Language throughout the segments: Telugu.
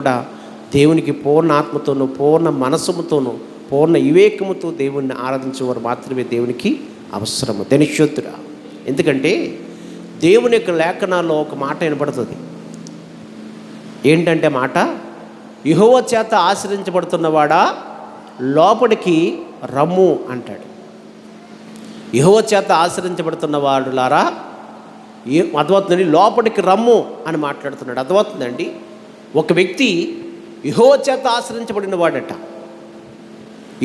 కూడా దేవునికి పూర్ణ ఆత్మతోనూ పూర్ణ మనస్సుతోనూ పూర్ణ వివేకముతో దేవుణ్ణి ఆరాధించేవారు మాత్రమే దేవునికి అవసరము. ధనిష్యోత్తుడా. ఎందుకంటే దేవుని యొక్క లేఖనాల్లో ఒక మాట వినపడుతుంది. ఏంటంటే మాట, యెహోవా చేత ఆశ్రయించబడుతున్నవాడా లోపలికి రమ్ము అంటాడు. యెహోవా చేత ఆశ్రయించబడుతున్న వాడులారా అర్థమవుతుందండి, లోపలికి రమ్ము అని మాట్లాడుతున్నాడు. అర్థమవుతుందండి. ఒక వ్యక్తి యెహోవా చేత ఆశ్రయించబడిన వాడట.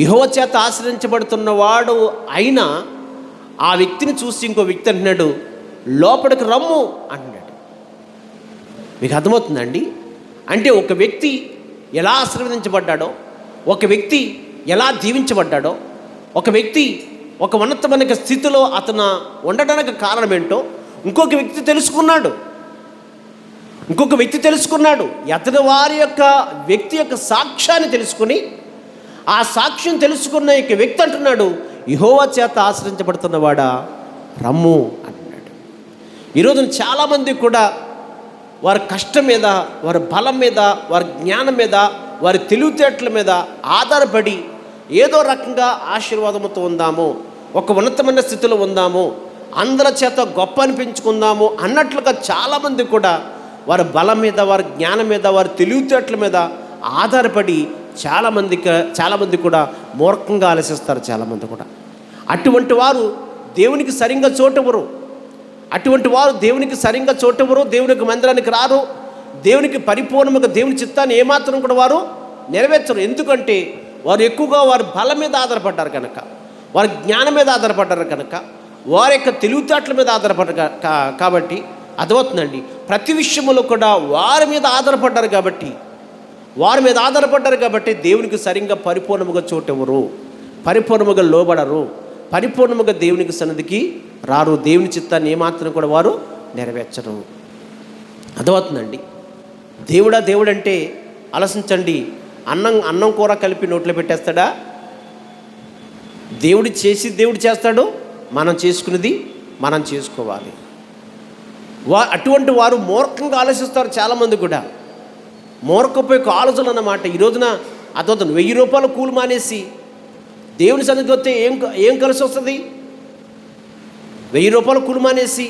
యెహోవా చేత ఆశ్రయించబడుతున్నవాడు అయినా ఆ వ్యక్తిని చూసి ఇంకో వ్యక్తి అంటున్నాడు, లోపలికి రమ్ము అంటున్నాడు. మీకు అర్థమవుతుందండి. అంటే ఒక వ్యక్తి ఎలా ఆశీర్వదించబడ్డాడో, ఒక వ్యక్తి ఎలా దీవించబడ్డాడో, ఒక వ్యక్తి ఒక ఉన్నతమైన స్థితిలో అతను ఉండడానికి కారణం ఏంటో ఇంకొక వ్యక్తి తెలుసుకున్నాడు. అతని వారి యొక్క వ్యక్తి యొక్క సాక్ష్యాన్ని తెలుసుకుని ఆ సాక్ష్యం తెలుసుకున్న యొక్క వ్యక్తి అంటున్నాడు, యెహోవా చేత ఆశ్రయించబడుతున్నవాడా రమ్ము అంటున్నాడు. ఈరోజు చాలామంది కూడా వారి కష్టం మీద, వారి బలం మీద, వారి జ్ఞానం మీద, వారి తెలివితేటల మీద ఆధారపడి ఏదో రకంగా ఆశీర్వాదంతో ఉందాము, ఒక ఉన్నతమైన స్థితిలో ఉందాము, అందరి చేత గొప్ప అనిపించుకుందాము అన్నట్లుగా చాలామంది కూడా వారి బలం మీద, వారి జ్ఞానం మీద, వారి తెలివితేటల మీద ఆధారపడి చాలామంది కూడా మూర్ఖంగా ఆలోచిస్తారు. చాలామంది కూడా అటువంటి వారు దేవునికి సరిగ్గా చోటెవరు, దేవునికి మందిరానికి రారు, దేవునికి పరిపూర్ణంగా దేవుని చిత్తాన్ని ఏమాత్రం కూడా వారు నెరవేర్చరు. ఎందుకంటే వారు ఎక్కువగా వారి బలం మీద ఆధారపడ్డారు కనుక, వారి జ్ఞానం మీద ఆధారపడ్డారు కనుక, వారి యొక్క తెలివితేటల మీద ఆధారపడ్డారు కాబట్టి అర్థమవుతుందండి. ప్రతి విషయంలో కూడా వారి మీద ఆధారపడ్డారు కాబట్టి దేవునికి సరిగ్గా పరిపూర్ణముగా చోటెవరు, పరిపూర్ణముగా లోబడరు, పరిపూర్ణముగా దేవునికి సన్నిధికి రారు, దేవుని చిత్తాన్ని ఏమాత్రం కూడా వారు నెరవేర్చరు. అర్థమవుతుందండి. దేవుడంటే ఆలోచించండి, అన్నం కూర కలిపి నోట్లో పెట్టేస్తాడా? దేవుడు చేస్తాడు, మనం చేసుకునేది మనం చేసుకోవాలి. అటువంటి వారు మూర్ఖంగా ఆలోచిస్తారు. చాలామంది కూడా మూర్ఖపోయి ఆలోచనలు అన్నమాట. ఈ రోజున అర్థం 1000 రూపాయలు కూలి మానేసి దేవుని సన్నిధికి వస్తే ఏం కలిసి వస్తుంది? 1000 రూపాయలు కూలి మానేసి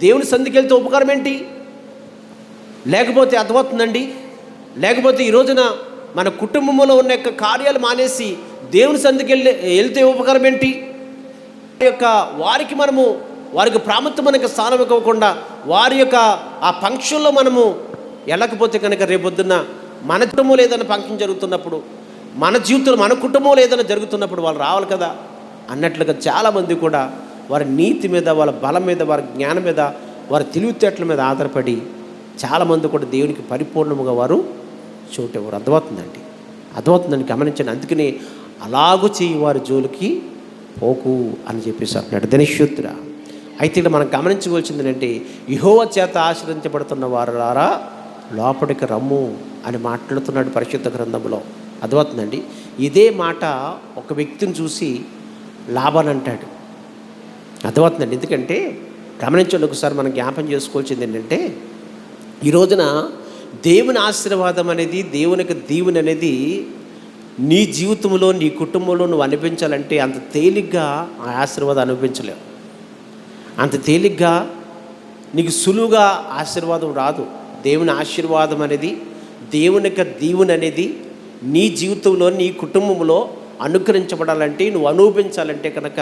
దేవుని సన్నిధికి వెళ్తే ఉపకారం ఏంటి? లేకపోతే అర్థమవుతుందండి, లేకపోతే ఈ రోజున మన కుటుంబంలో ఉన్న యొక్క కార్యాలు మానేసి దేవుని సన్నిధికి వెళ్తే ఉపకారం ఏంటి? వారికి ప్రాముఖ్యమైన స్థానం ఇవ్వకుండా వారి యొక్క ఆ ఫంక్షన్లో మనము వెళ్ళకపోతే కనుక రేపొద్దున్న మన కుటుంబంలో ఏదైనా ఫంక్షన్ జరుగుతున్నప్పుడు, మన జీవితంలో మన కుటుంబంలో ఏదైనా జరుగుతున్నప్పుడు వాళ్ళు రావాలి కదా అన్నట్లుగా చాలామంది కూడా వారి నీతి మీద, వాళ్ళ బలం మీద, వారి జ్ఞానం మీద, వారి తెలివితేటల మీద ఆధారపడి చాలామంది కూడా దేవునికి పరిపూర్ణముగా వారు చోటెవరు. అర్థమవుతుందండి, గమనించండి. అందుకని అలాగూ చేయి వారి జోలికి పోకు అని చెప్పేసి అంటున్నాడు. ధనిష్యోత్తుడా. అయితే ఇక్కడ మనం గమనించవలసింది ఏంటంటే, యెహోవా చేత ఆశ్రయించబడుతున్న వారులారా లోపలికి రమ్ము అని మాట్లాడుతున్నాడు పరిశుద్ధ గ్రంథంలో. అర్థమవుతుందండి. ఇదే మాట ఒక వ్యక్తిని చూసి లాభాన్ని అంటాడు. అర్థమవుతుందండి. ఎందుకంటే గమనించండి, ఒకసారి మనం జ్ఞాపం చేసుకోవాల్సింది ఏంటంటే, ఈ రోజున దేవుని ఆశీర్వాదం అనేది, దేవునికి దీవెన అనేది నీ జీవితంలో, నీ కుటుంబంలో నువ్వు అనిపించాలంటే అంత తేలిగ్గా ఆ ఆశీర్వాదం అనిపించలేవు. అంత తేలిగ్గా నీకు సులువుగా ఆశీర్వాదం రాదు. దేవుని ఆశీర్వాదం అనేది, దేవుని యొక్క దీవెన అనేది నీ జీవితంలో, నీ కుటుంబంలో అనుగ్రహించబడాలంటే, నువ్వు అనుభవించాలంటే కనుక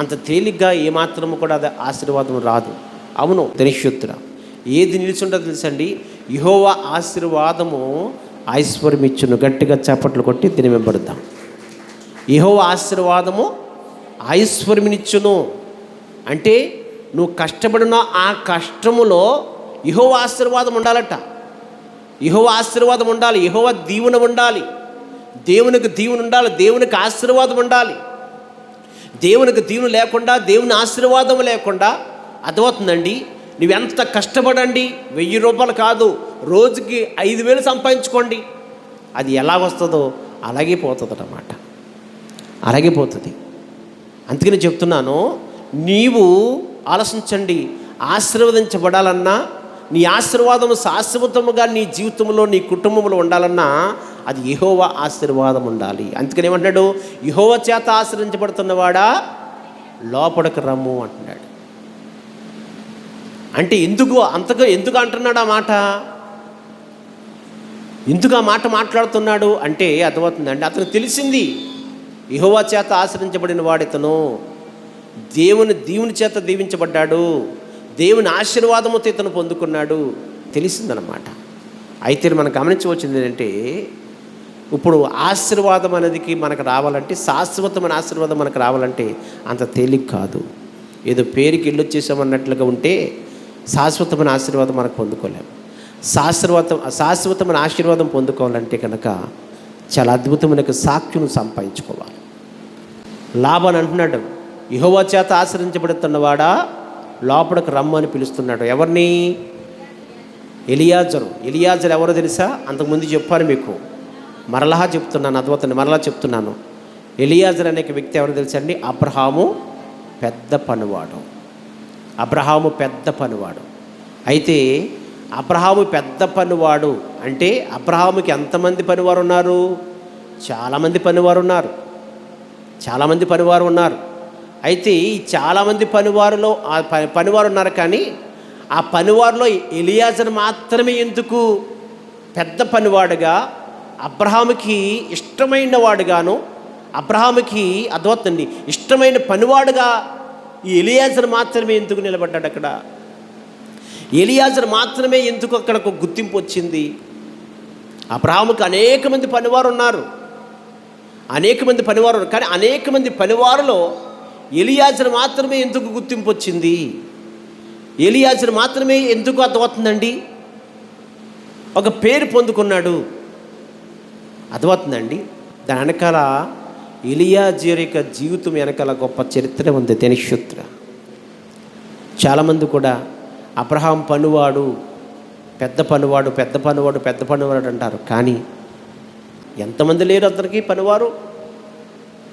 అంత తేలిగ్గా ఏమాత్రము కూడా అది ఆశీర్వాదం రాదు. అవును ధనిష్యోత్తుడా. ఏది నిలిచుంటుందో తెలుసండి, యెహోవా ఆశీర్వాదము ఐశ్వర్యం ఇచ్చును. గట్టిగా చప్పట్లు కొట్టి దీని వెంబడుద్దాం. యెహోవా ఆశీర్వాదము ఐశ్వర్యమిచ్చును. అంటే నువ్వు కష్టపడిన ఆ కష్టములో యెహోవా ఆశీర్వాదం ఉండాలట. యెహోవా ఆశీర్వాదం ఉండాలి, యెహోవా దీవెన ఉండాలి, దేవునికి దీవెన ఉండాలి, దేవునికి ఆశీర్వాదం ఉండాలి. దేవునికి దీవెన లేకుండా, దేవుని ఆశీర్వాదం లేకుండా అర్థమవుతుందండి. నువ్వెంత కష్టపడండి, 1000 రూపాయలు కాదు, రోజుకి 5000 సంపాదించుకోండి, అది ఎలా వస్తుందో అలాగే పోతుంది అన్నమాట. అలాగే పోతుంది. అందుకని చెప్తున్నాను, నీవు ఆలోచించండి, ఆశీర్వదించబడాలన్నా నీ ఆశీర్వాదము శాశ్వతముగా నీ జీవితంలో నీ కుటుంబంలో ఉండాలన్నా అది యెహోవా ఆశీర్వాదం ఉండాలి. అందుకని ఏమంటున్నాడు, యెహోవా చేత ఆశ్రయించబడుతున్నవాడా లోపలికి రమ్ము అంటున్నాడు. అంటే ఎందుకు అంటున్నాడు ఆ మాట, ఎందుకు ఆ మాట మాట్లాడుతున్నాడు అంటే అర్థమవుతుందండి. అతను తెలిసింది యెహోవా చేత ఆశ్రయించబడిన వాడితను, దేవుని చేత దీవించబడ్డాడు, దేవుని ఆశీర్వాదముతో ఇతను పొందుకున్నాడు, తెలిసిందనమాట. అయితే మనం గమనించవచ్చింది ఏంటంటే, ఇప్పుడు ఆశీర్వాదం అనేది మనకు రావాలంటే, శాశ్వతమైన ఆశీర్వాదం మనకు రావాలంటే అంత తేలిక కాదు. ఏదో పేరుకి ఇల్లు వచ్చేసామన్నట్లుగా ఉంటే శాశ్వతమైన ఆశీర్వాదం మనకు పొందుకోలేము. శాశ్వతమైన ఆశీర్వాదం పొందుకోవాలంటే కనుక చాలా అద్భుతమైన సాక్ష్యం సంపాదించుకోవాలి. లాబాను అంటున్నాడు, యెహోవా చేత ఆశ్రయించబడుతున్నవాడా లోపలికి రమ్మని పిలుస్తున్నాడు. ఎవరిని? ఎలియాజరు ఎవరో తెలుసా? అంతకుముందు చెప్పాను మీకు, మరలా చెప్తున్నాను, అద్భుతాన్ని మరలా చెప్తున్నాను. ఎలియాజరు అనే వ్యక్తి ఎవరో తెలుసా అండి? అబ్రహాము పెద్ద పనివాడు. అయితే అబ్రహాము పెద్ద పనివాడు అంటే అబ్రహాముకి ఎంతమంది పనివారు ఉన్నారు? చాలామంది పనివారు ఉన్నారు. అయితే ఈ చాలామంది పనివారు ఉన్నారు. కానీ ఆ పనివారిలో ఎలియాజరు మాత్రమే ఎందుకు పెద్ద పనివాడుగా, అబ్రహాముకి ఇష్టమైన వాడుగాను, అబ్రహాముకి అద్భుతండి ఇష్టమైన పనివాడుగా ఈ ఎలియాజరు మాత్రమే ఎందుకు నిలబడ్డాడు? అక్కడ ఎలియాజరు మాత్రమే ఎందుకు అక్కడ ఒక గుర్తింపు వచ్చింది? అబ్రహాముకి అనేక మంది పనివారు ఉన్నారు, కానీ అనేక మంది పనివారులో ఎలియాజరు మాత్రమే ఎందుకు గుర్తింపు వచ్చింది? ఎలియాజరు మాత్రమే ఎందుకు అర్థమవుతుందండి ఒక పేరు పొందుకున్నాడు? అర్థమవుతుందండి. దాని వెనకాల ఎలియాజరు యొక్క జీవితం వెనకాల గొప్ప చరిత్ర ఉంది, దినచరిత్ర. చాలామంది కూడా అబ్రహాం పనివాడు పెద్ద పనివాడు అంటారు. కానీ ఎంతమంది లేరు అతనికి పనివారు?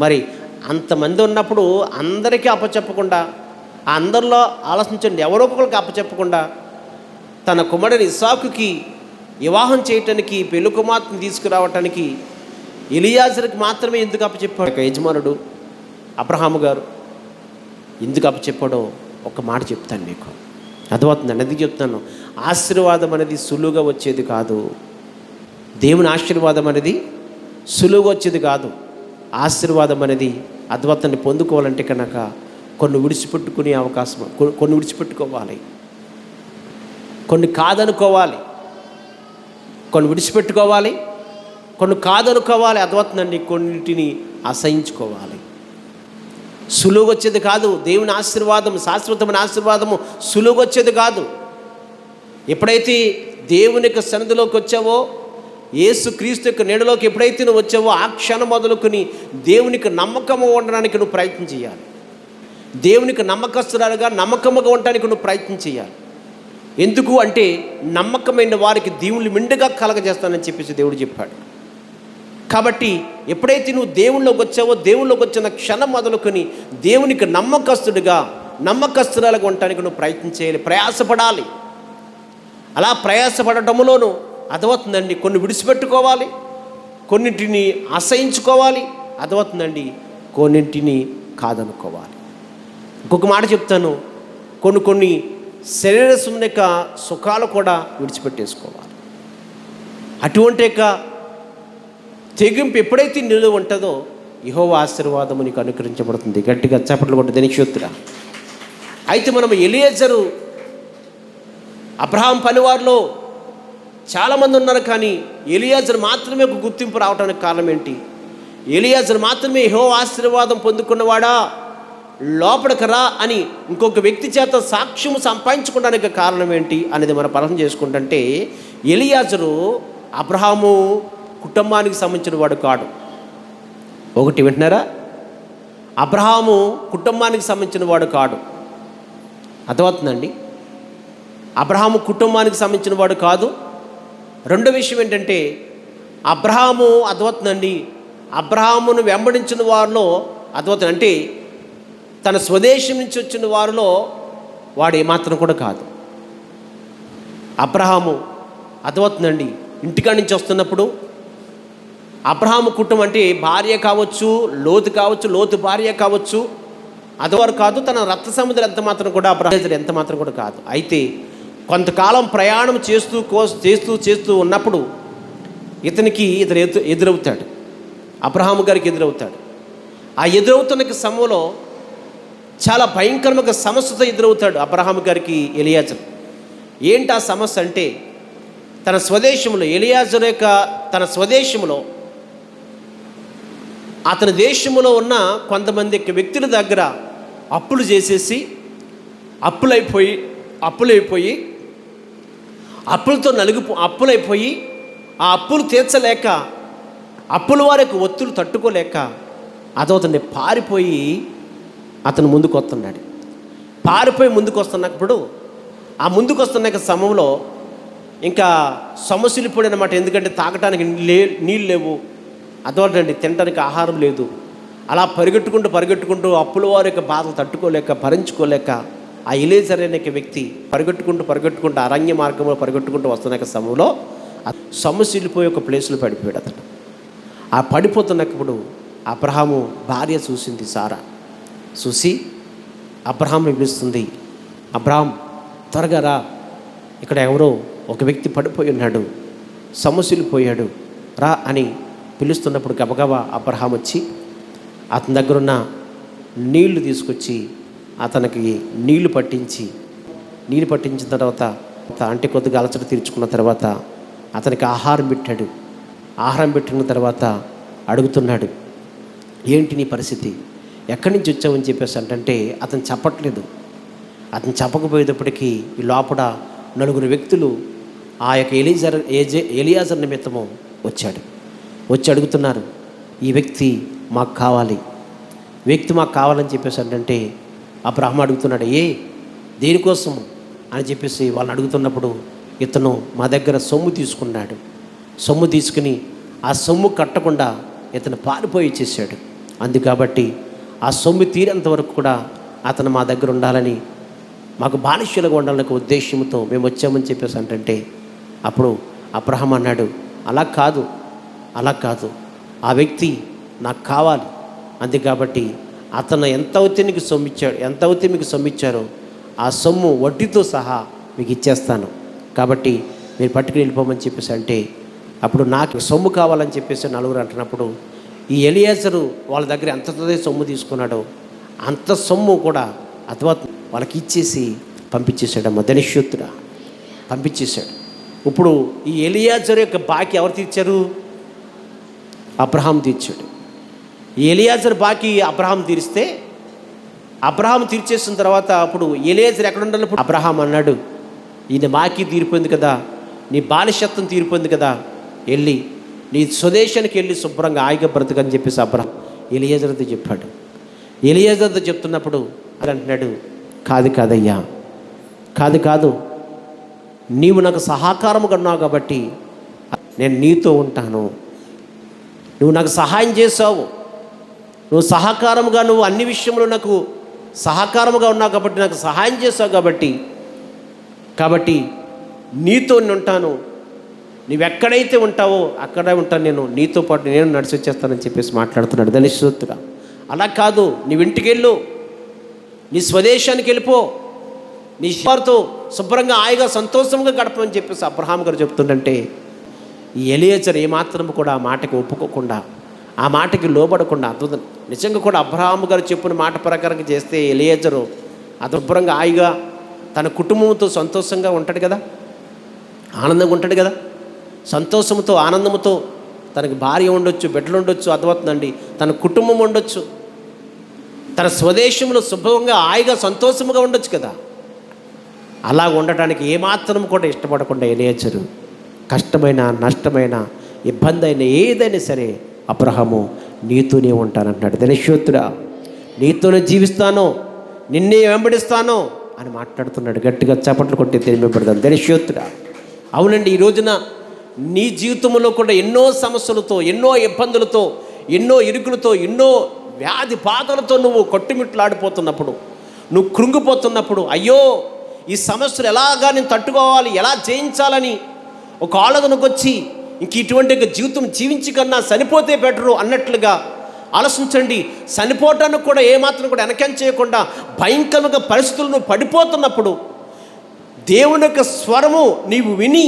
మరి అంతమంది ఉన్నప్పుడు అందరికీ అప్పచెప్పకుండా, అందరిలో ఆలోచించండి, ఎవరో ఒకరికి అప్పచెప్పకుండా తన కుమారుని ఇస్సాకుకి వివాహం చేయటానికి, పెళ్లి కుమార్తెను తీసుకురావటానికి ఎలియాజరుకి మాత్రమే ఎందుకు అప్పచెప్పాడు? యజమానుడు అబ్రహాము గారు ఎందుకు అప్పచెప్పాడో ఒక మాట చెప్తాను మీకు, అర్థమవుతుందండి. ఎందుకు చెప్తాను? ఆశీర్వాదం అనేది సులువుగా వచ్చేది కాదు. దేవుని ఆశీర్వాదం అనేది సులువుగా వచ్చేది కాదు. ఆశీర్వాదం అనేది అద్భుతాన్ని పొందుకోవాలంటే కనుక కొన్ని విడిచిపెట్టుకునే అవకాశం, కొన్ని విడిచిపెట్టుకోవాలి, కొన్ని కాదనుకోవాలి, కొన్ని విడిచిపెట్టుకోవాలి, కొన్ని కాదనుకోవాలి. అద్భుతండి కొన్నిటిని అసహించుకోవాలి. సులువుగా వచ్చేది కాదు. దేవుని ఆశీర్వాదం, శాశ్వతమైన ఆశీర్వాదము సులువుగా వచ్చేది కాదు. ఎప్పుడైతే దేవుని యొక్క సన్నిధిలోకి వచ్చావో, యేసు క్రీస్తు యొక్క నీడలోకి ఎప్పుడైతే నువ్వు వచ్చావో, ఆ క్షణం మొదలుకొని దేవునికి నమ్మకము ఉండడానికి నువ్వు ప్రయత్నం చేయాలి. దేవునికి నమ్మకముగా ఉండడానికి నువ్వు ప్రయత్నం చేయాలి. ఎందుకు అంటే నమ్మకమైన వారికి దీవులు మెండుగా కలగజేస్తానని చెప్పేసి దేవుడు చెప్పాడు. కాబట్టి ఎప్పుడైతే నువ్వు దేవుళ్ళలోకి వచ్చావో, దేవుళ్ళలోకి వచ్చిన క్షణం మొదలుకొని దేవునికి నమ్మకస్తురాలుగా ఉండటానికి నువ్వు ప్రయత్నం చేయాలి, ప్రయాసపడాలి. అలా ప్రయాసపడటంలోనూ అర్థమవుతుందండి కొన్ని విడిచిపెట్టుకోవాలి, కొన్నింటిని అసహించుకోవాలి, అర్థమవుతుందండి కొన్నింటిని కాదనుకోవాలి. ఇంకొక మాట చెప్తాను, కొన్ని శరీర యొక్క సుఖాలు కూడా విడిచిపెట్టేసుకోవాలి. అటువంటి యొక్క తెగింపు ఎప్పుడైతే నిలువ ఉంటుందో యెహోవా ఆశీర్వాదము నీకు అనుకరించబడుతుంది. గట్టిగా చప్పట్లు కొట్టు దినచరిత్ర. అయితే మనం ఎలియాజరు అబ్రహాం పనివారిలో చాలామంది ఉన్నారు, కానీ ఎలియాజరు మాత్రమే ఒక గుర్తింపు రావడానికి కారణం ఏంటి? ఎలియాజరు మాత్రమే యెహోవా ఆశీర్వాదం పొందుకున్నవాడా లోపలికి రా అని ఇంకొక వ్యక్తి చేత సాక్ష్యం సంపాదించుకోవడానికి కారణం ఏంటి అనేది మనం పరిశీలన చేసుకుంటుంటే, ఎలియాజరు అబ్రహాము కుటుంబానికి సంబంధించిన వాడు కాడు. ఒకటి వింటున్నారా? అబ్రహాము కుటుంబానికి సంబంధించిన వాడు కాడు. అర్థమవుతుందండి? అబ్రహాము కుటుంబానికి సంబంధించిన వాడు కాదు. రెండో విషయం ఏంటంటే, అబ్రహాము అర్థమవుతుందండి అబ్రహామును వెంబడించిన వారిలో అర్థమవుతుంది అంటే తన స్వదేశం నుంచి వచ్చిన వారిలో వాడు ఏమాత్రం కూడా కాదు. అబ్రహాము అర్థమవుతుందండి, ఇంటికాడి నుంచి వస్తున్నప్పుడు అబ్రహాము కుటుంబం అంటే భార్య కావచ్చు, లోతు కావచ్చు, లోతు భార్య కావచ్చు, అదివారు కాదు, తన రక్త సముద్రం ఎంత మాత్రం కూడా అబ్రహాము ఎంత మాత్రం కూడా కాదు. అయితే కొంతకాలం ప్రయాణం చేస్తూ ఉన్నప్పుడు ఇతను ఎదురవుతాడు, అబ్రహాము గారికి ఎదురవుతాడు. ఆ ఎదురవుతున్న సమయంలో చాలా భయంకరమైన సమస్యతో ఎదురవుతాడు అబ్రహాము గారికి ఎలియాజరు. ఏంటి ఆ సమస్య అంటే, తన స్వదేశంలో ఎలియాజరు యొక్క తన స్వదేశంలో అతని దేశంలో ఉన్న కొంతమంది వ్యక్తుల దగ్గర అప్పులు చేసేసి అప్పులైపోయి అప్పులైపోయి ఆ అప్పులు తీర్చలేక, అప్పుల వారి యొక్క ఒత్తులు తట్టుకోలేక అతన్ని పారిపోయి అతను ముందుకు వస్తున్నాడు. ముందుకు వస్తున్నప్పుడు ఆ ముందుకు వస్తున్న సమయంలో ఇంకా సమస్యలు అనమాట. ఎందుకంటే తాగటానికి నీళ్ళు లేవు, అదొకటండి, తినడానికి ఆహారం లేదు. అలా పరిగెట్టుకుంటూ అప్పుల వారి యొక్క బాధలు తట్టుకోలేక, భరించుకోలేక ఆ ఎలీజర్ అనే వ్యక్తి పరిగెట్టుకుంటూ అరణ్య మార్గంలో పరిగెట్టుకుంటూ వస్తున్న సమయంలో సమస్యలిపోయి ఒక ప్లేస్లో పడిపోయాడు అతను. ఆ పడిపోతున్నప్పుడు అబ్రహాము భార్య చూసింది, సారా చూసి అబ్రహాంని పిలుస్తుంది, అబ్రహాం త్వరగా రా, ఇక్కడ ఎవరో ఒక వ్యక్తి పడిపోయి ఉన్నాడు, సమస్యలు పోయాడు, రా అని పిలుస్తున్నప్పుడు గబగబా అబ్రహాం వచ్చి అతని దగ్గరున్న నీళ్లు తీసుకొచ్చి అతనికి నీళ్లు పట్టించిన తర్వాత అంటే కొద్దిగా అలసట తీర్చుకున్న తర్వాత అతనికి ఆహారం పెట్టాడు. ఆహారం పెట్టిన తర్వాత అడుగుతున్నాడు, ఏంటి నీ పరిస్థితి, ఎక్కడి నుంచి వచ్చావని చెప్పేసి అంటే అతను చెప్పట్లేదు. అతను చెప్పకపోయేటప్పటికీ ఈ లోపల 4 వ్యక్తులు ఆ యొక్క ఎలియాజర్ నిమిత్తము వచ్చి అడుగుతున్నారు, ఈ వ్యక్తి మాకు కావాలని చెప్పేసి అంటే అబ్రహాము అడుగుతున్నాడు, దేనికోసం అని చెప్పేసి వాళ్ళని అడుగుతున్నప్పుడు ఇతను మా దగ్గర సొమ్ము తీసుకున్నాడు, సొమ్ము తీసుకుని ఆ సొమ్ము కట్టకుండా ఇతను పారిపోయి చేశాడు. అందుకాబట్టి ఆ సొమ్ము తీరేంత వరకు కూడా అతను మా దగ్గర ఉండాలని, మాకు బానిసలుగా ఉండాలనే ఉద్దేశంతో మేము వచ్చామని చెప్పేసి అంటే అప్పుడు అబ్రహాము అన్నాడు, అలా కాదు, ఆ వ్యక్తి నాకు కావాలి. అందుకాబట్టి అతను ఎంత అయితే మీకు సొమ్మిచ్చారో ఆ సొమ్ము వడ్డీతో సహా మీకు ఇచ్చేస్తాను, కాబట్టి మీరు పట్టుకుని వెళ్ళిపోమని చెప్పేసి అంటే అప్పుడు నాకు సొమ్ము కావాలని చెప్పేసి 4 అంటున్నప్పుడు ఈ ఎలియాజరు వాళ్ళ దగ్గర ఎంతదే సొమ్ము తీసుకున్నాడో అంత సొమ్ము కూడా అథవా వాళ్ళకి ఇచ్చేసి పంపించేశాడమ్మ, ధనిష్యుతుడా పంపించేశాడు. ఇప్పుడు ఈ ఎలియాజరు యొక్క బాకీ ఎవరు తీర్చారు? అబ్రహాం తీర్చాడు. ఈ ఎలియాజర్ బాకీ అబ్రహాం తీరిస్తే, అబ్రహాం తీర్చేసిన తర్వాత అప్పుడు ఎలియాజర్ ఎక్కడ ఉండాలి? అబ్రహాం అన్నాడు, ఈయన బాకీ తీరిపోయింది కదా, నీ బానిసత్వం తీరిపోయింది కదా, వెళ్ళి నీ స్వదేశానికి వెళ్ళి శుభ్రంగా హాయిగా బ్రతకని చెప్పేసి అబ్రహాం ఎలియాజర్తో చెప్పాడు. ఎలియాజర్తో చెప్తున్నప్పుడు అది అంటున్నాడు, కాదయ్యా, కాదు, నీవు నాకు సహకారముగా ఉన్నావు కాబట్టి నేను నీతో ఉంటాను. నువ్వు నాకు సహాయం చేసావు, నువ్వు సహకారముగా, నువ్వు అన్ని విషయంలో నాకు సహకారముగా ఉన్నావు కాబట్టి, నాకు సహాయం చేసావు కాబట్టి నీతో ఉంటాను. నువ్వెక్కడైతే ఉంటావో అక్కడే ఉంటాను, నేను నీతో పాటు నేను నడిచి వచ్చేస్తానని చెప్పేసి మాట్లాడుతున్నాడు ధనిష్ఠుడా. అలా కాదు, నీవు ఇంటికి వెళ్ళు, నీ స్వదేశానికి వెళ్ళిపో, నీ వారితో శుభ్రంగా హాయిగా సంతోషంగా గడపమని చెప్పేసి అబ్రహాం గారు చెప్తుందంటే ఈ ఎలియాజర్ ఏమాత్రం కూడా ఆ మాటకి ఒప్పుకోకుండా, ఆ మాటకి లోబడకుండా అద్భుతం నిజంగా కూడా అబ్రహాం గారు చెప్పిన మాట ప్రకారంగా చేస్తే ఎలియాజరు శుభ్రంగా హాయిగా తన కుటుంబంతో సంతోషంగా ఉంటాడు కదా, ఆనందంగా ఉంటాడు కదా, సంతోషంతో ఆనందంతో తనకి భార్య ఉండొచ్చు, బిడ్డలు ఉండొచ్చు, అర్థమవుతుందండి, తన కుటుంబం ఉండొచ్చు, తన స్వదేశంలో శుభ్రంగా హాయిగా సంతోషంగా ఉండొచ్చు కదా. అలా ఉండటానికి ఏమాత్రం కూడా ఇష్టపడకుండా ఎలియాజరు కష్టమైన, నష్టమైన, ఇబ్బంది అయినా ఏదైనా సరే అబ్రహాము నీతోనే ఉంటానంటున్నాడు. ధనిష్ఠుడా, నీతోనే జీవిస్తాను, నిన్నే వెంబడిస్తాను అని మాట్లాడుతున్నాడు. గట్టిగా చప్పట్లు కొట్టి తెలియబడతాను. ధనిష్ఠుడా, అవునండి, ఈ రోజున నీ జీవితంలో కూడా ఎన్నో సమస్యలతో, ఎన్నో ఇబ్బందులతో, ఎన్నో ఇరుకులతో, ఎన్నో వ్యాధి బాధలతో నువ్వు కొట్టుమిట్లాడిపోతున్నప్పుడు, నువ్వు కృంగిపోతున్నప్పుడు, అయ్యో ఈ సమస్యలు ఎలాగా నేను తట్టుకోవాలి, ఎలా జయించాలని ఒక ఆలోచనకు వచ్చి ఇంక ఇటువంటి జీవితం జీవించి కన్నా చనిపోతే బెటరు అన్నట్లుగా ఆలోచించండి. చనిపోవటానికి కూడా ఏమాత్రం కూడా వెనకం చేయకుండా భయంకరంగా పరిస్థితులను పడిపోతున్నప్పుడు దేవుని యొక్క స్వరము నీవు విని,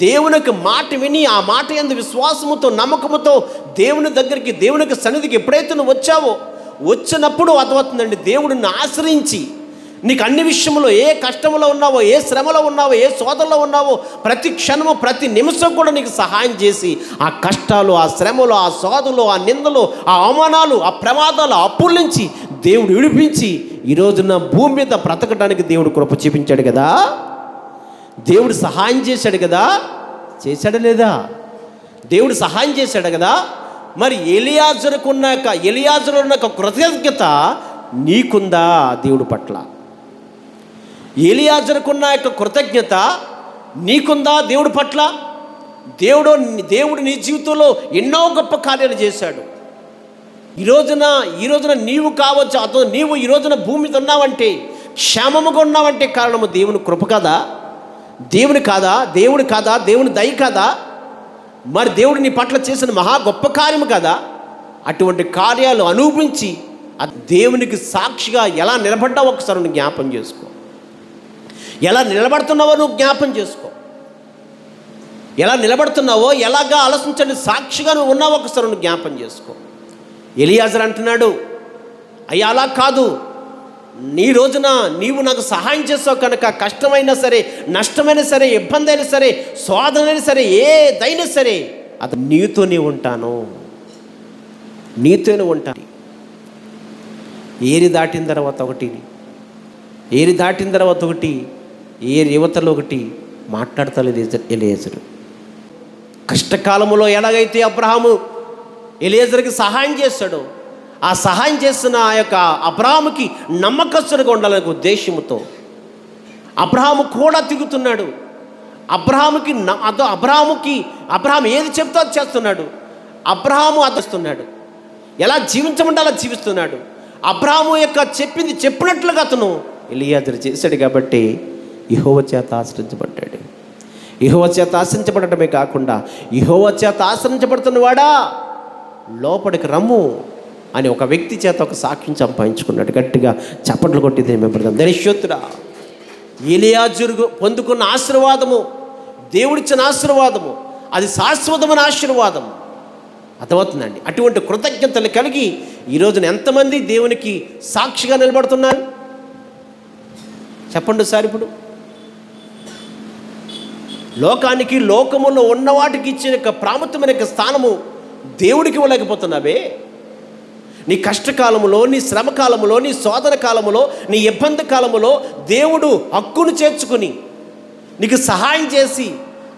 దేవుని యొక్క మాట విని, ఆ మాట యందు విశ్వాసముతో నమ్మకముతో దేవుని దగ్గరికి, దేవుని యొక్క సన్నిధికి ఎప్పుడైతే నువ్వు వచ్చావో, వచ్చినప్పుడు అర్థమవుతుందండి, దేవుడిని ఆశ్రయించి నీకు అన్ని విషయంలో ఏ కష్టంలో ఉన్నావో, ఏ శ్రమలో ఉన్నావో, ఏ శోధనలో ఉన్నావో, ప్రతి క్షణము ప్రతి నిమిషం కూడా నీకు సహాయం చేసి ఆ కష్టాలు, ఆ శ్రమలు, ఆ శోధనలు, ఆ నిందలు, ఆ అవమానాలు, ఆ ప్రమాదాలు, ఆ అప్పుల నుంచి దేవుడు విడిపించి ఈ రోజున భూమి మీద బ్రతకడానికి దేవుడు కృప చూపించాడు కదా. దేవుడు సహాయం చేశాడు కదా. చేశాడా లేదా? దేవుడు సహాయం చేశాడు కదా. మరి ఎలియాజరున్న కృతజ్ఞత నీకుందా దేవుడి పట్ల? ఎలియాజరుకున్న యొక్క కృతజ్ఞత నీకుందా దేవుడి పట్ల? దేవుడు నీ జీవితంలో ఎన్నో గొప్ప కార్యాలు చేశాడు. ఈ రోజున నీవు కావచ్చు, అతను నీవు ఈ రోజున భూమి మీద ఉన్నావంటే, క్షేమముగా ఉన్నావంటే కారణము దేవుని కృప కాదా? దేవుని కాదా? దేవుని దయ కాదా? మరి దేవుడు నీ పట్ల చేసిన మహా గొప్ప కార్యము కదా. అటువంటి కార్యాలు అనుభవించి దేవునికి సాక్షిగా ఎలా నిలబడ్డావో ఒకసారి నువ్వు జ్ఞాపం చేసుకో. ఎలా నిలబడుతున్నావో నువ్వు జ్ఞాపం చేసుకో. ఎలా నిలబడుతున్నావో, ఎలాగా ఆలోచించండి, సాక్షిగా నువ్వు ఉన్నావో ఒకసారి నువ్వు జ్ఞాపం చేసుకో. ఎలియాజరు అంటున్నాడు, అయ్యా అలా కాదు, నీ రోజున నీవు నాకు సహాయం చేస్తావు కనుక కష్టమైనా సరే, నష్టమైనా సరే, ఇబ్బంది అయినా సరే, శోధనైనా సరే, ఏదైనా సరే అది నీతోనే ఉంటాను, నీతోనే ఉంటాను. ఏరి దాటిన తర్వాత ఒకటి, ఏరి యువతలో ఒకటి మాట్లాడతాడు ఎలియాజరు. కష్టకాలంలో ఎలాగైతే అబ్రహాము ఎలియాజరుకి సహాయం చేస్తాడో, ఆ సహాయం చేస్తున్న ఆ యొక్క అబ్రహాముకి నమ్మకస్తుడిగా ఉండాలనే ఉద్దేశంతో అబ్రహాము కూడా తిరుగుతున్నాడు. అబ్రహాము ఏది చెప్తే అది చేస్తున్నాడు. అబ్రహాము అదస్తున్నాడు, ఎలా జీవించమంటే అలా జీవిస్తున్నాడు. అబ్రహాము యొక్క చెప్పినట్లుగా అతను ఎలియాజరు చేశాడు కాబట్టి యెహోవా చేత ఆశ్రయించబడ్డాడు. యెహోవా చేత ఆశ్రయించబడటమే కాకుండా, యెహోవా చేత ఆశ్రయించబడుతున్నవాడా లోపలికి రమ్ము అని ఒక వ్యక్తి చేత ఒక సాక్ష్యం సంపాదించుకున్నాడు. గట్టిగా చప్పట్లు కొట్టింది మేము ధనిష్యోత్తుడా. ఎలియాజరు పొందుకున్న ఆశీర్వాదము, దేవుడిచ్చిన ఆశీర్వాదము, అది శాశ్వతమైన ఆశీర్వాదము. అర్థమవుతుందండి. అటువంటి కృతజ్ఞతలు కలిగి ఈ రోజున ఎంతమంది దేవునికి సాక్షిగా నిలబడుతున్నారు చెప్పండి సార్. ఇప్పుడు లోకానికి, లోకములో ఉన్న వాటికి ఇచ్చిన ప్రాముఖ్యమైన స్థానము దేవుడికి ఇవ్వలేకపోతున్నావే. నీ కష్టకాలములో, నీ శ్రమ కాలములో, నీ శోధన కాలములో, నీ ఇబ్బంది కాలములో దేవుడు హక్కును చేర్చుకుని నీకు సహాయం చేసి,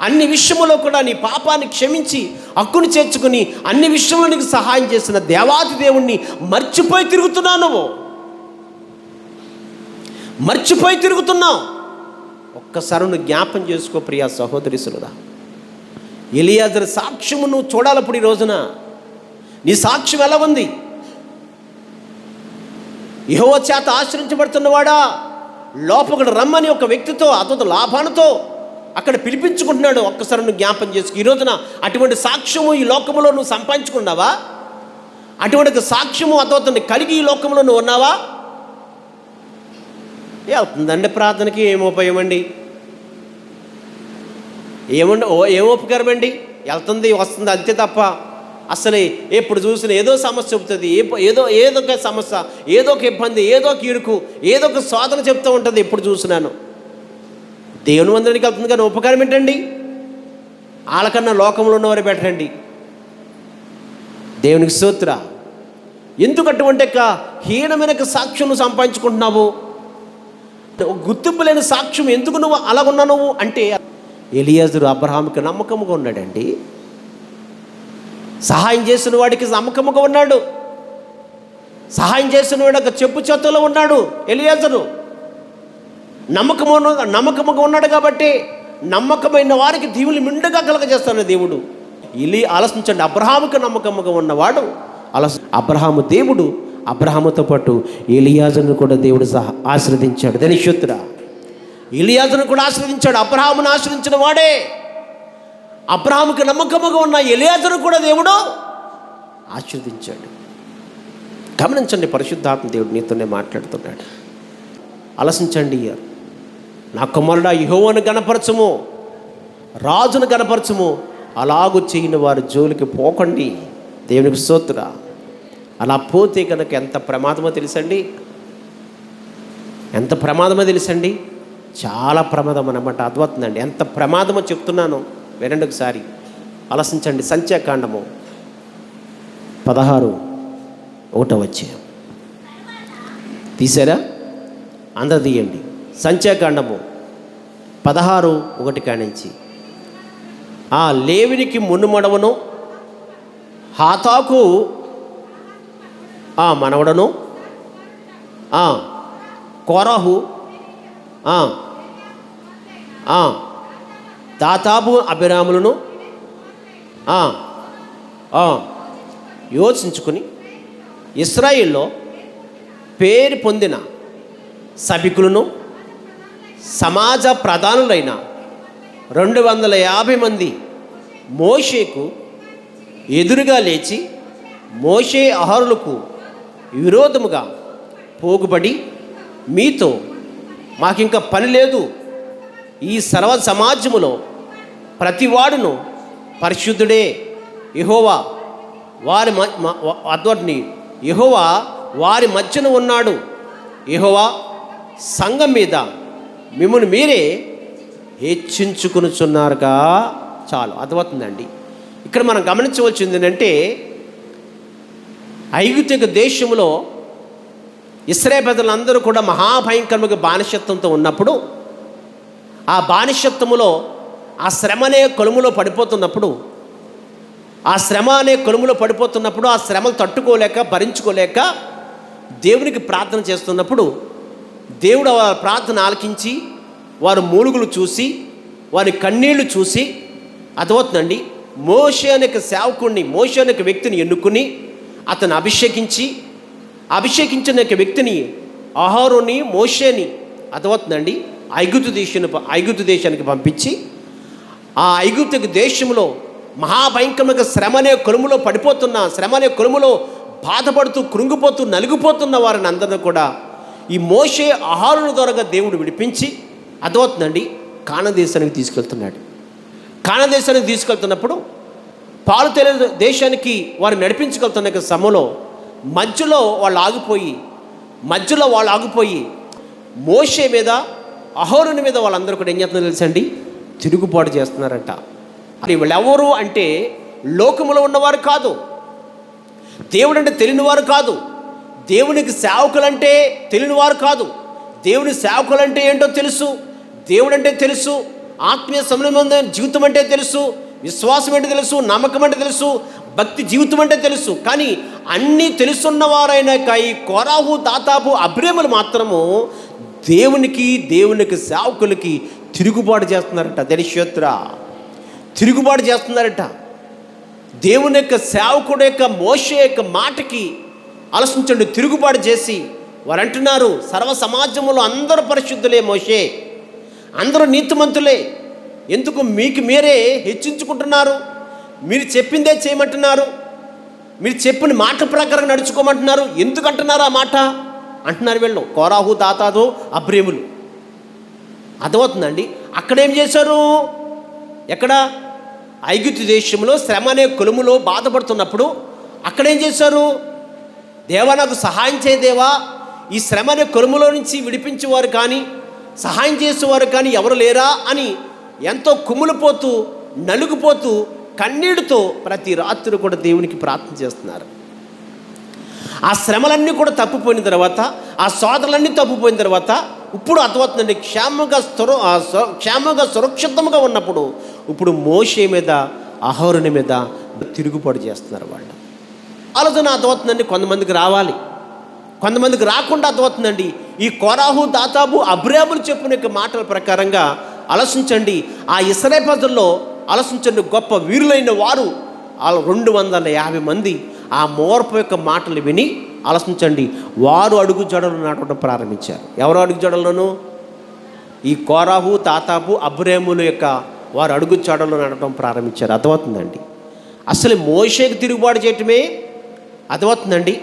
అన్ని విషయములో కూడా నీ పాపాన్ని క్షమించి హక్కును చేర్చుకుని అన్ని విషయంలో నీకు సహాయం చేసిన దేవాది దేవుణ్ణి మర్చిపోయి తిరుగుతున్నావు. ఒక్కసారి నువ్వు జ్ఞాపం చేసుకో ప్రియా సహోదరి సులుదా. ఎలియాజరు సాక్ష్యము నువ్వు చూడాలప్పుడు ఈ రోజున నీ సాక్ష్యం ఎలా ఉంది? యెహోవా చేత ఆశ్రయించబడుతున్నవాడా లోపలికి రమ్మని ఒక వ్యక్తితో, అతను లాభాలతో అక్కడ పిలిపించుకుంటున్నాడు. ఒక్కసారి నువ్వు జ్ఞాపం చేసుకో. ఈ రోజున అటువంటి సాక్ష్యము ఈ లోకంలో నువ్వు సంపాదించుకున్నావా? అటువంటి సాక్ష్యము అతను కలిగి ఈ లోకంలో నువ్వు ఉన్నావా? అవుతుందండి ప్రార్థనకి ఏం ఉపయోగమండి, ఏం ఉపకారమండి? వెళ్తుంది వస్తుంది అంతే తప్ప అసలు ఎప్పుడు చూసినా ఏదో సమస్య చెబుతుంది, ఏదో ఒక సమస్య, ఏదో ఒక ఇబ్బంది, ఏదో ఒక ఇరుకు, ఏదో ఒక శోధన చెప్తూ ఉంటుంది. ఎప్పుడు చూసినాను దేవుని మందిరానికి వెళ్తుంది కానీ ఉపకారం ఏంటండి? వాళ్ళకన్నా లోకంలో ఉన్నవారు బెటరండి. దేవునికి స్తోత్ర. ఎందుకు అటువంటి హీనమైన సాక్ష్యం సంపాదించుకుంటున్నావు? గుర్తింపు లేని సాక్ష్యం ఎందుకు నువ్వు అలాగున్నా నువ్వు అంటే, ఎలియాజరు అబ్రహాముకి నమ్మకముగా ఉన్నాడండి. సహాయం చేసిన వాడికి నమ్మకముగా ఉన్నాడు. సహాయం చేసిన వాడు ఒక చెప్పు చేతుల్లో ఉన్నాడు. ఎలియాజరు నమ్మకముగా ఉన్నాడు కాబట్టి నమ్మకమైన వారికి దీవులు మిండుగా కలగజేస్తాడు దేవుడు. ఆలోచించండి, అబ్రహాముకి నమ్మకముగా ఉన్నవాడు అబ్రహాము దేవుడు అబ్రహాముతో పాటు ఎలియాజరును కూడా దేవుడు ఆశీర్వదించాడు. ధనిష్యోత్తుడా. ఎలియాజరును కూడా ఆశ్రయించాడు. అబ్రహామును ఆశ్రయించిన వాడే. అబ్రహాముకి నమ్మకముగా ఉన్న ఎలియాజరును కూడా దేవుడు ఆశీర్వదించాడు. గమనించండి, పరిశుద్ధాత్మ దేవుడు నీతోనే మాట్లాడుతున్నాడు. ఆలసించండి, నా కుమారుడా యెహోవాను గణపరచము, రాజును గణపరచము, అలాగూ చేయని వారి జోలికి పోకండి. దేవునికి స్తోత్రం. అలా పోతే కనుక ఎంత ప్రమాదమో తెలుసండి, ఎంత ప్రమాదమో తెలుసండి, చాలా ప్రమాదం అన్నమాట. అర్థమవుతుందండి ఎంత ప్రమాదమో చెప్తున్నాను, వినండి ఒకసారి, ఆలోచించండి. సంఖ్యాకాండము 16:1 తీసారా? అందరు తీయండి. సంఖ్యాకాండము 16:1 కానించి, ఆ లేవినికి మున్నుమడవను హాతాకు ఆ మనవడను కోరాహు దాతాబు అభిరాములను యోచించుకుని ఇశ్రాయేల్లో పేరు పొందిన సభికులను సమాజ ప్రధానులైన 250 మంది మోషేకు ఎదురుగా లేచి మోషే అహరోనులకు విరోధముగా పోగుబడి, మీతో మాకింక పని లేదు, ఈ సర్వ సమాజములో ప్రతివాడును పరిశుద్ధుడే, యెహోవా వారి యెహోవా వారి మధ్యన ఉన్నాడు, యెహోవా సంఘం మీద మిమ్మల్ని మీరే హెచ్చించుకునిచున్నారుగా. చాలు, అర్థమవుతుందండి. ఇక్కడ మనం గమనించవలసింది ఏంటంటే, ఐగుప్తు దేశంలో ఇశ్రాయేలు ప్రజలందరూ కూడా మహాభయంకరమైన బానిసత్వంతో ఉన్నప్పుడు, ఆ బానిసత్వములో ఆ శ్రమ అనే కొలుములో పడిపోతున్నప్పుడు, ఆ శ్రమలు తట్టుకోలేక భరించుకోలేక దేవునికి ప్రార్థన చేస్తున్నప్పుడు, దేవుడు వారి ప్రార్థన ఆలకించి వారి మూలుగులు చూసి వారి కన్నీళ్లు చూసి, అర్థమవుతుందండి, మోషే అనే సేవకుడిని, మోషే అనే వ్యక్తిని ఎన్నుకుని అతను అభిషేకించిన వ్యక్తిని అహరోనుని మోషేని, అర్థమవుతుందండి, ఐగుప్తు దేశానికి పంపించి ఆ ఐగుప్తు దేశంలో మహాభయంకరమైన శ్రమ అనే కొలుములో బాధపడుతూ కృంగిపోతూ నలిగిపోతున్న వారిని అందరినీ కూడా ఈ మోషే అహరోను ద్వారా దేవుడు విడిపించి, అర్థమవుతుందండి, కానాను దేశానికి తీసుకెళ్తున్నప్పుడు పాలు తేలే దేశానికి వారు నడిపించగలుగుతున్న సమయంలో మధ్యలో వాళ్ళు ఆగిపోయి మోషే మీద అహరోను మీద వాళ్ళందరూ కూడా ఏం చేస్తున్నారు తెలుసండి, తిరుగుబాటు చేస్తున్నారట. అది వీళ్ళెవరు అంటే లోకములో ఉన్నవారు కాదు, దేవుడు అంటే తెలియనివారు కాదు, దేవునికి సేవకులంటే తెలియనివారు కాదు. దేవుని సేవకులంటే ఏంటో తెలుసు, దేవుడు అంటే తెలుసు, ఆత్మీయ సంబంధమైన జీవితం అంటే తెలుసు, విశ్వాసం అంటే తెలుసు, నమ్మకం అంటే తెలుసు, భక్తి జీవితం అంటే తెలుసు. కానీ అన్నీ తెలుసున్నవారైన ఈ కోరాహు దాతాబు అబ్రాములు మాత్రము దేవునికి సేవకులకి తిరుగుబాటు చేస్తున్నారట. తిరుగుబాటు చేస్తున్నారట. దేవుని యొక్క సేవకుడు యొక్క మోషే యొక్క మాటకి ఆలోచించండి, తిరుగుబాటు చేసి వారు అంటున్నారు, సర్వ సమాజంలో అందరూ పరిశుద్ధులే, మోషే అందరూ నీతిమంతులే, ఎందుకు మీకు మీరే హెచ్చించుకుంటున్నారు, మీరు చెప్పిందే చేయమంటున్నారు, మీరు చెప్పిన మాట ప్రకారం నడుచుకోమంటున్నారు, ఎందుకు అంటున్నారు ఆ మాట అంటున్నారు వీళ్ళు, కోరాహు దాతాదు అబ్రాములు. అర్థమవుతుందండి. అక్కడేం చేశారు, ఎక్కడ ఐగుప్తు దేశంలో శ్రమ అనే కొలుములో బాధపడుతున్నప్పుడు అక్కడేం చేశారు, దేవా నాకు సహాయం చేయదేవా, ఈ శ్రమ అనే కొలుములో నుంచి విడిపించేవారు కానీ సహాయం చేసేవారు కానీ ఎవరు లేరా అని ఎంతో కుమ్ములిపోతూ నలుగుపోతూ కన్నీటితో ప్రతి రాత్రి కూడా దేవునికి ప్రార్థన చేస్తున్నారు. ఆ శ్రమలన్నీ కూడా తప్పిపోయిన తర్వాత, ఆ సోదరులన్నీ తప్పిపోయిన తర్వాత ఇప్పుడు అర్థమవుతుందండి, క్షేమంగా సురక్షితంగా ఉన్నప్పుడు ఇప్పుడు మోషే మీద అహరోను మీద తిరుగుబాటు చేస్తున్నారు వాళ్ళు. ఆలోచన అర్థమవుతుందండి, కొంతమందికి రావాలి, కొంతమందికి రాకుండా అర్థమవుతుందండి. ఈ కోరాహు దాతాబు అబ్రాములు చెప్పిన మాటల ప్రకారంగా ఆలోచించండి, ఆ ఇశ్రాయేలు ప్రజల్లో ఆలోచించండి, గొప్ప వీరులైన వారు 250 మంది ఆ మోర్పు యొక్క మాటలు విని ఆలోచించండి, వారు అడుగు జడలు నాటడం ప్రారంభించారు. ఎవరు అడుగు జడలను? ఈ కోరాహు, తాతాపు, అబ్రాముల యొక్క వారు అడుగు చాడలో నడవడం ప్రారంభించారు. అర్థమవుతుందండి. అసలు మోషేకి తిరుగుబాటు చేయటమే అర్థమవుతుందండి.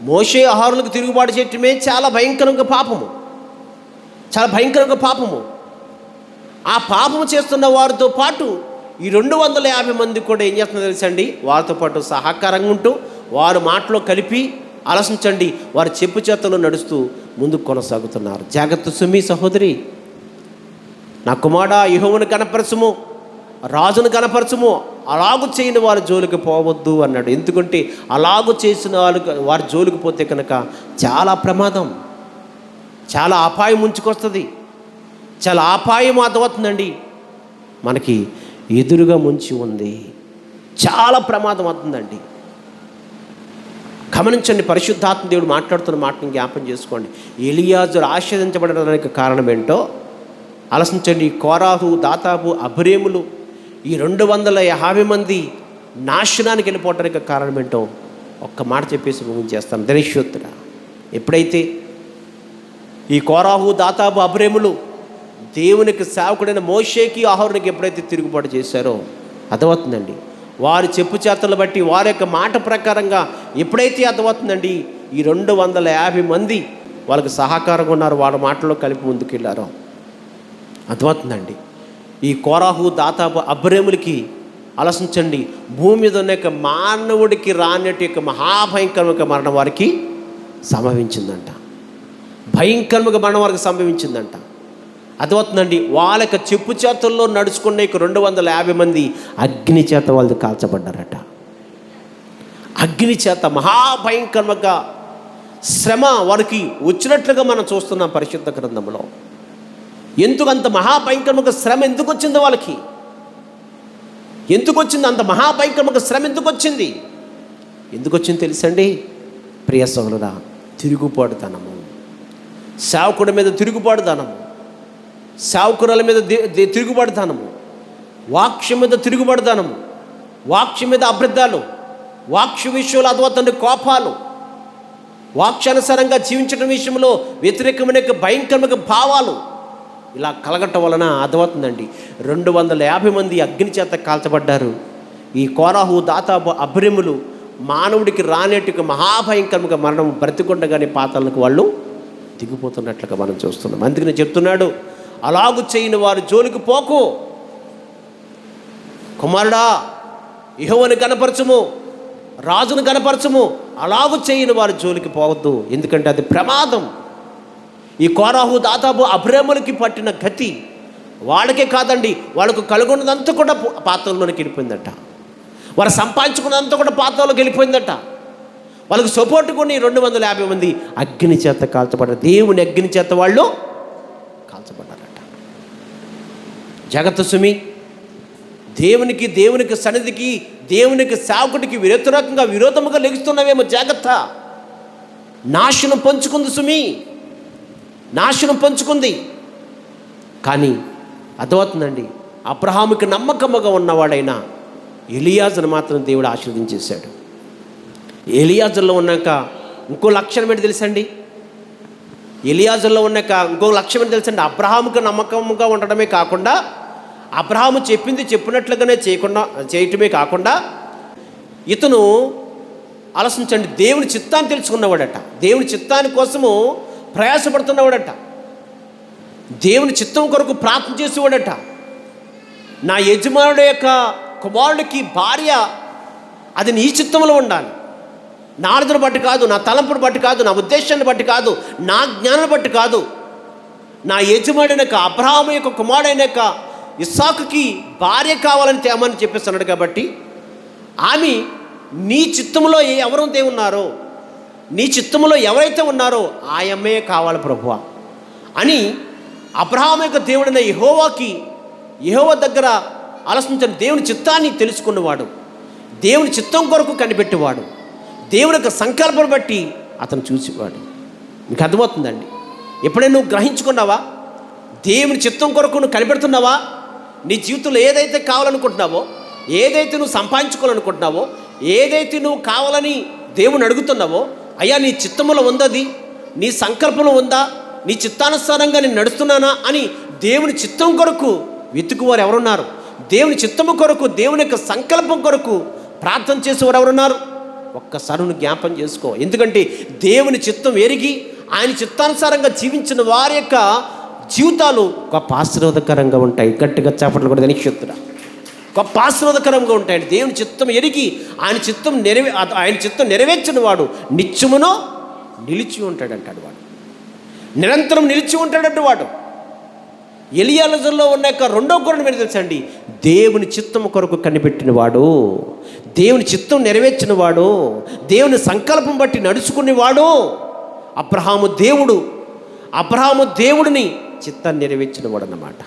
మోషే ఆహారులకు తిరుగుబాటు చేయటమే చాలా భయంకరంగా పాపము, చాలా భయంకరంగా పాపము. ఆ పాపము చేస్తున్న వారితో పాటు ఈ 250 మంది కూడా ఏం చేస్తుందో తెలుసండి, వారితో పాటు సహకారంగా ఉంటూ వారు మాటలో కలిపి ఆలోచించండి, వారు చెప్పు చేతలో నడుస్తూ ముందుకు కొనసాగుతున్నారు. జాగ్రత్త సుమి సహోదరి, నా కుమారుడా యెహోవాను కనపరచుము, రాజును కనపరచుము, అలాగు చేయని వారి జోలికి పోవద్దు అన్నాడు. ఎందుకంటే అలాగు చేసిన వారి జోలికి పోతే కనుక చాలా ప్రమాదం, చాలా అపాయం ముంచుకొస్తుంది, చాలా అపాయం అర్థమవుతుందండి. మనకి ఎదురుగా ముంచి ఉంది, చాలా ప్రమాదం అవుతుందండి. గమనించండి, పరిశుద్ధాత్మ దేవుడు మాట్లాడుతున్న మాటని జ్ఞాపం చేసుకోండి. ఎలియాజరు ఆశీర్వదించబడడానికి కారణం ఏంటో ఆలోచించండి. కోరాహు, దాతాబు, అబ్రాములు ఈ 250 మంది నాశనానికి వెళ్ళిపోవడానికి కారణం ఏంటో ఒక్క మాట చెప్పేసి ముగించేస్తాను. ధనేశ్వరుడా, ఎప్పుడైతే ఈ కోరాహు, దాతాబు, అబ్రాములు దేవునికి సేవకుడైన మోషేకి, అహరోనుకి ఎప్పుడైతే తిరుగుబాటు చేశారో అర్థమవుతుందండి. వారి చెప్పు చేతలు బట్టి వారి యొక్క మాట ప్రకారంగా ఎప్పుడైతే అర్థమవుతుందండి, ఈ 250 మంది వాళ్ళకి సహకారంగా ఉన్నారు, వాళ్ళ మాటల్లో కలిపి ముందుకెళ్ళారో అర్థమవుతుందండి. ఈ కోరాహు, దాతాబు, అబ్రాములకి ఆలోచించండి, భూమి మీద ఉన్న యొక్క మానవుడికి రానటి యొక్క మహాభయంకరమైన మరణం వారికి సంభవించిందంట. భయంకరమైన మరణం వారికి సంభవించిందంట. అర్థమవుతుందండి. వాళ్ళ యొక్క చెప్పు చేతుల్లో నడుచుకున్న 250 మంది అగ్ని చేత వాళ్ళు కాల్చబడ్డారట. అగ్ని చేత మహాభయంకరంగా శ్రమ వారికి వచ్చినట్లుగా మనం చూస్తున్నాం పరిశుద్ధ గ్రంథంలో. ఎందుకు అంత మహాభయంకరంగా శ్రమ ఎందుకు వచ్చిందో వాళ్ళకి, ఎందుకు వచ్చింది అంత మహాభయంకరంగా శ్రమ ఎందుకు వచ్చింది? ఎందుకు వచ్చింది తెలుసండి ప్రియ సోదరుడా? తిరుగుబాటుతనము, సేవకుడి మీద తిరుగుబాటుతనము, సేవకురాల మీద తిరుగుబాటుతనము, వాక్యం మీద తిరుగుబాటుతనము, వాక్యం మీద అబద్ధాలు, వాక్య విషయంలో అద్భుతమైన కోపాలు, వాక్యానుసారంగా జీవించడం విషయంలో వ్యతిరేకమైన భయంకరమైన భావాలు ఇలా కలగటం వలన అర్థమవుతుందండి 250 మంది అగ్ని చేత కాల్చబడ్డారు. ఈ కోరాహు, దాతాబు, అబ్రాములు మానవుడికి రానేటికి మహాభయంకరంగా మరణం బ్రతికొండగానే పాతాలకు వాళ్ళు దిగిపోతున్నట్లుగా మనం చూస్తున్నాం. అందుకని చెప్తున్నాడు, అలాగు చేయని వారు జోలికి పోకు, కుమారుడా యెహోవాను కనపరచుము, రాజును కనపరచుము, అలాగు చేయని వారి జోలికి పోవద్దు, ఎందుకంటే అది ప్రమాదం. ఈ కోరాహు, దాతాబు, అబ్రాములకి పట్టిన గతి వాళ్ళకే కాదండి, వాళ్ళకు కలుగున్నదంతా కూడా పాత్రలోనికి వెళ్ళిపోయిందట. వారు సంపాదించుకున్నదంతా కూడా పాత్రలోకి వెళ్ళిపోయిందట. వాళ్ళకు సపోర్ట్ కొన్ని 250 మంది అగ్ని చేత కాల్చబడ్డారు. దేవుని అగ్ని చేత వాళ్ళు కాల్చబడ్డారట. జాగ్రత్త సుమి, దేవునికి సన్నిధికి, దేవునికి సేవకుడికి విరోధముగా లెగుస్తున్నావేమో జాగ్రత్త. నాశనం పంచుకుంది సుమి, నాశనం పంచుకుంది. కానీ అర్థమవుతుందండి, అబ్రహాముకి నమ్మకముగా ఉన్నవాడైనా ఎలియాజరును మాత్రం దేవుడు ఆశీర్వదించేశాడు. ఎలియాజరులో ఉన్నాక ఇంకో లక్షణం ఏంటి తెలుసండి? ఎలియాజరులో ఉన్నాక ఇంకో లక్ష్యం ఏంటి తెలుసండి? అబ్రహాముకి నమ్మకముగా ఉండడమే కాకుండా, అబ్రహాము చెప్పింది చెప్పినట్లుగానే చేయటమే కాకుండా, ఇతను ఆలోచించండి, దేవుని చిత్తాన్ని తెలుసుకున్నవాడట, దేవుని చిత్తాని కోసము ప్రయాసపడుతున్నవాడట, దేవుని చిత్తం కొరకు ప్రార్థన చేసేవాడట. నా యజమానుడి యొక్క కుమారుడికి భార్య అది నీ చిత్తంలో ఉండాలి, నా ఆలోచన బట్టి కాదు, నా తలంపుని బట్టి కాదు, నా ఉద్దేశాన్ని బట్టి కాదు, నా జ్ఞానాన్ని బట్టి కాదు, నా యజమానుడి యొక్క అబ్రహాము యొక్క కుమారుడైన యొక్క ఇస్సాకుకి భార్య కావాలని తేమని చెప్పేస్తున్నాడు. కాబట్టి ఆమె నీ చిత్తంలో ఎవరైతే ఉన్నారో, నీ చిత్తంలో ఎవరైతే ఉన్నారో ఆయమ్మే కావాలి ప్రభువా అని అబ్రహాము యొక్క దేవుడైన యెహోవా దగ్గర ఆలోచించిన దేవుని చిత్తాన్ని తెలుసుకున్నవాడు, దేవుని చిత్తం కొరకు కనిపెట్టేవాడు, దేవుని యొక్క సంకల్పం బట్టి అతను చూసేవాడు. మీకు అర్థమవుతుందండి? ఎప్పుడైనా నువ్వు గ్రహించుకున్నావా? దేవుని చిత్తం కొరకు నువ్వు కనిపెడుతున్నావా? నీ జీవితంలో ఏదైతే కావాలనుకుంటున్నావో, ఏదైతే నువ్వు సంపాదించుకోవాలనుకుంటున్నావో, ఏదైతే నువ్వు కావాలని దేవుని అడుగుతున్నావో, అయ్యా నీ చిత్తంలో ఉందది, నీ సంకల్పంలో ఉందా, నీ చిత్తానుసారంగా నేను నడుస్తున్నానా అని దేవుని చిత్తం కొరకు వెతుకువారు ఎవరున్నారు? దేవుని చిత్తము కొరకు, దేవుని యొక్క సంకల్పం కొరకు ప్రార్థన చేసేవారు ఎవరున్నారు? ఒక్కసారి నువ్వు జ్ఞాపం చేసుకో. ఎందుకంటే దేవుని చిత్తం ఎరిగి ఆయన చిత్తానుసారంగా జీవించిన వారి యొక్క జీవితాలు గొప్ప ఆశీర్వాదకరంగా ఉంటాయి. గట్టిగా చేపట్లు కూడా నిక్షిత్తురా, గొప్ప ఆశీర్వాదకరంగా ఉంటాయండి. దేవుని చిత్తం ఎరిగి ఆయన చిత్తం నెరవేర్చిన వాడు నిత్యమునో నిలిచి ఉంటాడంటాడు. వాడు నిరంతరం నిలిచి ఉంటాడంట. వాడు ఎలియాజరులో ఉన్న యొక్క రెండో గుణం ఏంటి తెలుసండి? దేవుని చిత్తం కొరకు కనిపెట్టిన వాడు, దేవుని చిత్తం నెరవేర్చిన వాడు, దేవుని సంకల్పం బట్టి నడుచుకునేవాడు. అబ్రహాము దేవుడిని చిత్తాన్ని నెరవేర్చిన వాడు అన్నమాట.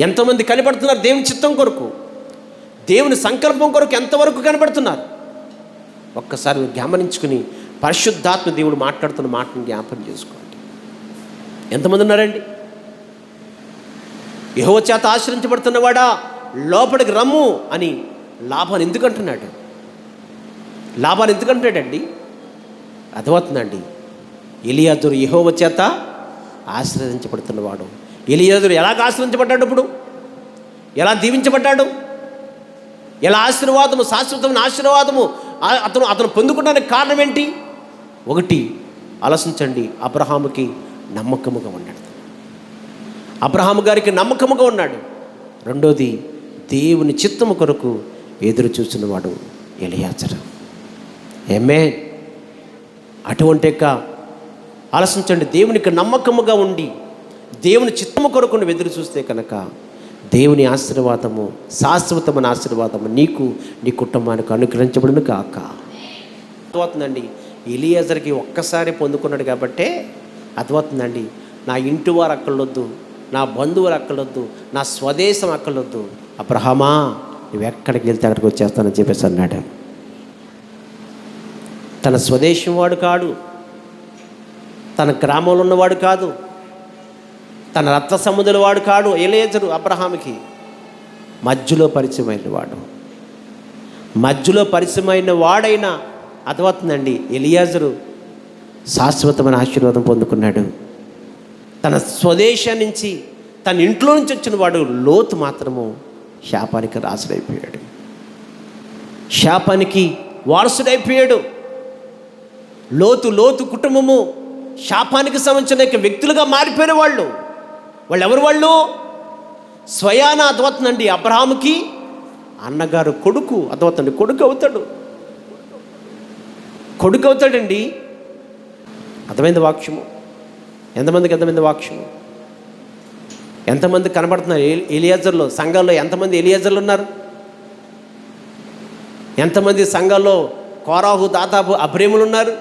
ఎంతమంది కనబడుతున్నారు దేవుని చిత్తం కొరకు, దేవుని సంకల్పం కొరకు ఎంతవరకు కనబడుతున్నారు? ఒక్కసారి గమనించుకుని పరిశుద్ధాత్మ దేవుడు మాట్లాడుతున్న మాటను జ్ఞాపకం చేసుకోండి. ఎంతమంది ఉన్నారండి? యెహోవా చేత ఆశ్రయించబడుతున్నవాడా లోపలికి రమ్ము అని లాభాన్ని ఎందుకంటున్నాడు? లాభాన్ని ఎందుకంటున్నాడండి? అర్థమవుతుందండి. ఎలియాజరు యెహోవా చేత ఆశ్రయించబడుతున్నవాడు. ఎలియాజరు ఎలాగ ఆశ్రయించబడ్డాడు? ఇప్పుడు ఎలా దీవించబడ్డాడు? ఎలా ఆశీర్వాదము, శాశ్వతమైన ఆశీర్వాదము అతను పొందుకోవడానికి కారణం ఏంటి? ఒకటి ఆలోచించండి. అబ్రహాముకి నమ్మకముగా ఉన్నాడు. అబ్రహాము గారికి నమ్మకముగా ఉన్నాడు. రెండోది దేవుని చిత్తము కొరకు ఎదురు చూసినవాడు ఎలియాజరు. ఆమేన్. అటువంటి యొక్క ఆలోచించండి. దేవునికి నమ్మకముగా ఉండి దేవుని చిత్తము కొరకు నువ్వు ఎదురు చూస్తే కనుక దేవుని ఆశీర్వాదము, శాశ్వతమైన ఆశీర్వాదము నీకు, నీ కుటుంబానికి అనుగ్రహించబడును కాక. అర్థమవుతుందండి. ఎలియాజర్కి ఒక్కసారి పొందుకున్నాడు కాబట్టే అర్థమవుతుందండి. నా ఇంటి వారు అక్కర్లొద్దు, నా బంధువులు అక్కర్లొద్దు, నా స్వదేశం అక్కర్లొద్దు, అబ్రహామా నువ్వు ఎక్కడికి వెళ్తే అక్కడికి వచ్చేస్తానని చెప్పేసి అన్నాడు. తన స్వదేశం వాడు కాడు, తన గ్రామంలో ఉన్నవాడు కాదు, తన రక్త సముద్రుల వాడు కాడు. ఎలియాజరు అబ్రహాముకి మధ్యలో పరిచయమైన వాడు. మధ్యలో పరిచయమైన వాడైనా అర్థమవుతుందండి. ఎలియాజరు శాశ్వతమైన ఆశీర్వాదం పొందుకున్నాడు. తన స్వదేశం నుంచి, తన ఇంట్లో నుంచి వచ్చిన వాడు లోతు మాత్రము శాపానికి రాసుడైపోయాడు, శాపానికి వారసుడైపోయాడు. లోతు కుటుంబము శాపానికి సంబంధించిన వ్యక్తులుగా మారిపోయిన వాళ్ళు ఎవరు? వాళ్ళు స్వయాన అర్థమవుతుందండి. అబ్రహాముకి అన్నగారు కొడుకు అర్థమవుతుంది, కొడుకు అవుతాడండి. అర్థమైంది వాక్యము? ఎంతమందికి అర్థమైంది వాక్యము? ఎంతమంది కనబడుతున్నారు ఎలియాజర్లో? సంఘాల్లో ఎంతమంది ఎలియాజర్లు ఉన్నారు? ఎంతమంది సంఘాల్లో కోరాహు, దాతాబు, అబ్రేములు ఉన్నారు?